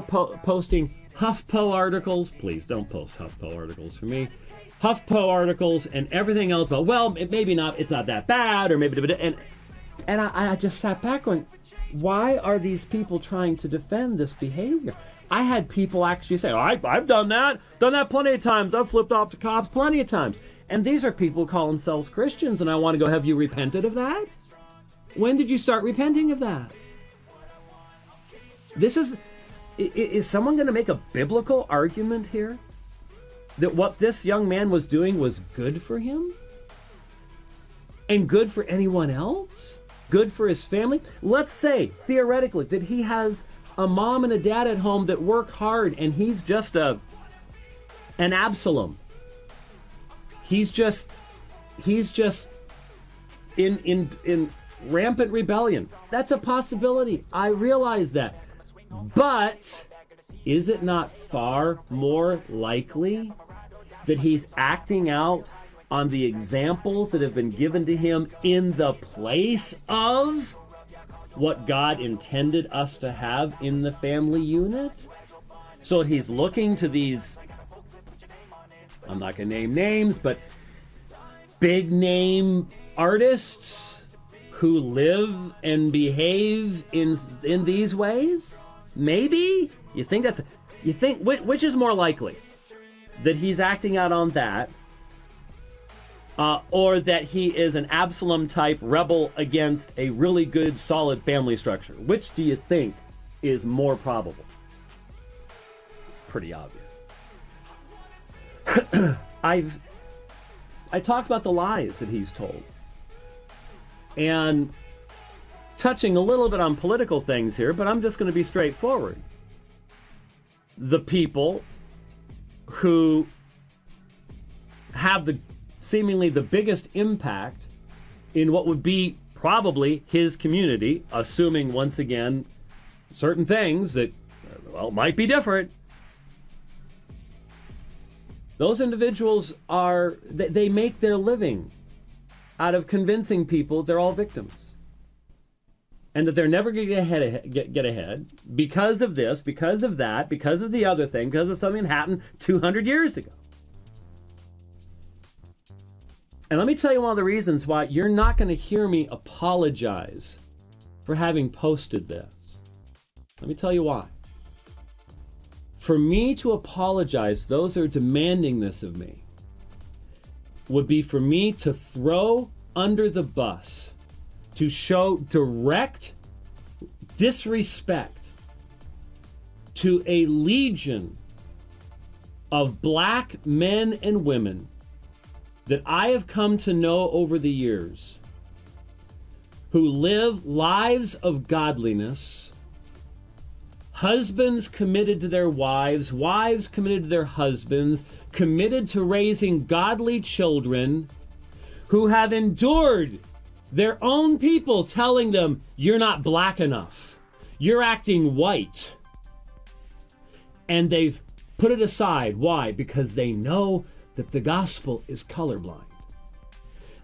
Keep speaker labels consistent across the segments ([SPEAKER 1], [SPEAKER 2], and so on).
[SPEAKER 1] posting HuffPo articles. Please don't post HuffPo articles for me. HuffPo articles and everything else about, well, maybe not, it's not that bad, or maybe, and I just sat back going, why are these people trying to defend this behavior? I had people actually say, I've done that plenty of times. I've flipped off to cops plenty of times. And these are people who call themselves Christians, and I want to go, have you repented of that? When did you start repenting of that? Is someone going to make a biblical argument here that what this young man was doing was good for him? And good for anyone else? Good for his family? Let's say, theoretically, that he has a mom and a dad at home that work hard, and he's just an Absalom. He's just in rampant rebellion. That's a possibility. I realize that. But is it not far more likely that he's acting out on the examples that have been given to him in the place of what God intended us to have in the family unit? So he's looking to these, I'm not going to name names, but big name artists who live and behave in these ways? Maybe? You think which is more likely? That he's acting out on that, or that he is an Absalom-type rebel against a really good, solid family structure? Which do you think is more probable? Pretty obvious. I talked about the lies that he's told. And touching a little bit on political things here, but I'm just going to be straightforward. The people who have seemingly the biggest impact in what would be probably his community, assuming once again certain things that, well, might be different. Those individuals they make their living out of convincing people they're all victims. And that they're never going to get ahead because of this, because of that, because of the other thing, because of something that happened 200 years ago. And let me tell you one of the reasons why you're not going to hear me apologize for having posted this. Let me tell you why. For me to apologize, those who are demanding this of me, would be for me to throw under the bus, to show direct disrespect to a legion of black men and women that I have come to know over the years, who live lives of godliness, husbands committed to their wives, wives committed to their husbands, committed to raising godly children, who have endured their own people telling them, you're not black enough, you're acting white. And they've put it aside. Why? Because they know that the gospel is colorblind.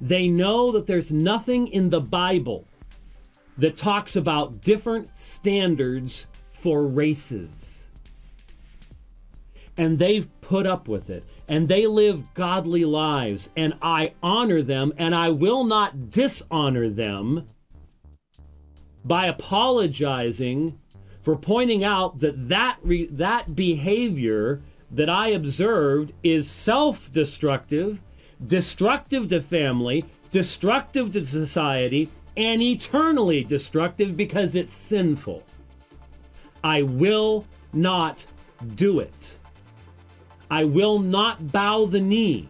[SPEAKER 1] They know that there's nothing in the Bible that talks about different standards for races. And they've put up with it. And they live godly lives. And I honor them, and I will not dishonor them by apologizing for pointing out that behavior that I observed is self-destructive, destructive to family, destructive to society, and eternally destructive because it's sinful. I will not do it. I will not bow the knee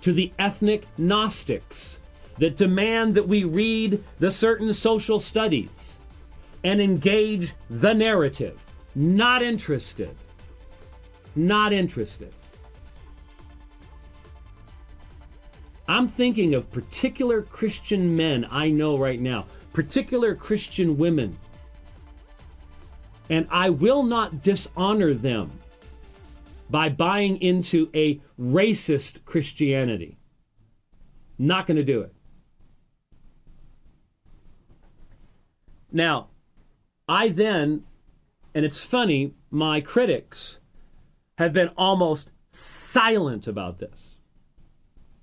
[SPEAKER 1] to the ethnic Gnostics that demand that we read the certain social studies and engage the narrative. Not interested. Not interested. I'm thinking of particular Christian men I know right now, particular Christian women, and I will not dishonor them by buying into a racist Christianity. Not going to do it. Now, I then And it's funny, my critics have been almost silent about this.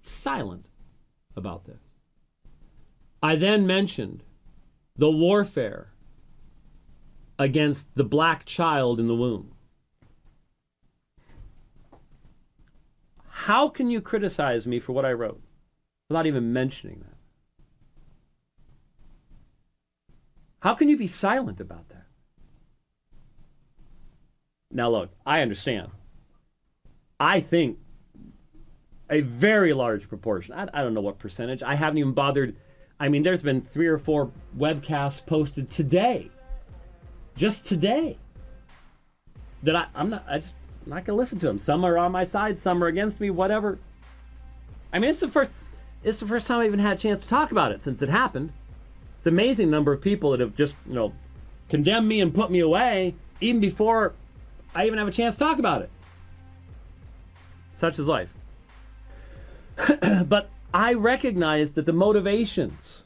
[SPEAKER 1] Silent about this. I then mentioned the warfare against the black child in the womb. How can you criticize me for what I wrote without even mentioning that? How can you be silent about that? Now look, I understand. I think a very large proportion, I don't know what percentage, I haven't even bothered. I mean, there's been 3 or 4 webcasts posted today, just today, that I'm not going to listen to them. Some are on my side, some are against me, whatever. I mean, it's the first time I even had a chance to talk about it since it happened. It's an amazing number of people that have just, condemned me and put me away even before I even have a chance to talk about it. Such is life. But I recognize that the motivations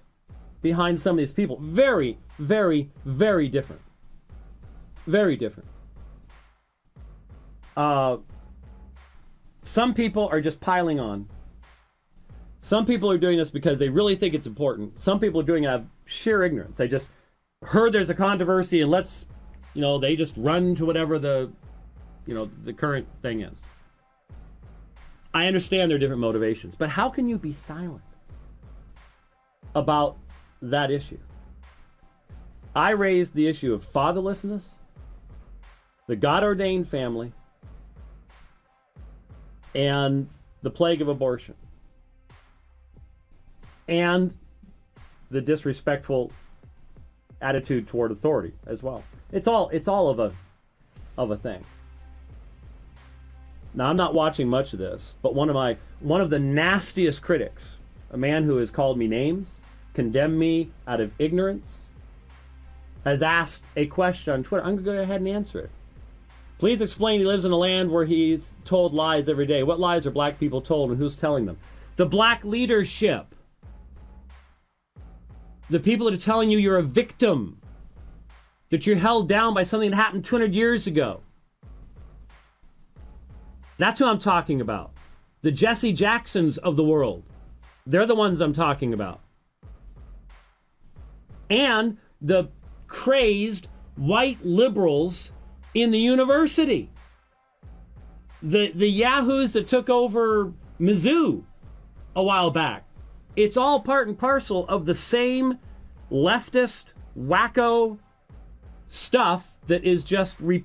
[SPEAKER 1] behind some of these people, very, very, very different. Very different. Some people are just piling on. Some people are doing this because they really think it's important. Some people are doing it out of sheer ignorance. They just heard there's a controversy and they just run to whatever the current thing is. I understand their different motivations, but how can you be silent about that issue? I raised the issue of fatherlessness, the God-ordained family, and the plague of abortion, and the disrespectful attitude toward authority as well. It's all of a thing. Now, I'm not watching much of this, but one of the nastiest critics, a man who has called me names, condemned me out of ignorance, has asked a question on Twitter. I'm going to go ahead and answer it. Please explain. He lives in a land where he's told lies every day. What lies are black people told, and who's telling them? The black leadership. The people that are telling you you're a victim, that you're held down by something that happened 200 years ago. That's who I'm talking about. The Jesse Jacksons of the world. They're the ones I'm talking about. And the crazed white liberals in the university. The yahoos that took over Mizzou a while back. It's all part and parcel of the same leftist, wacko stuff that is just repeated.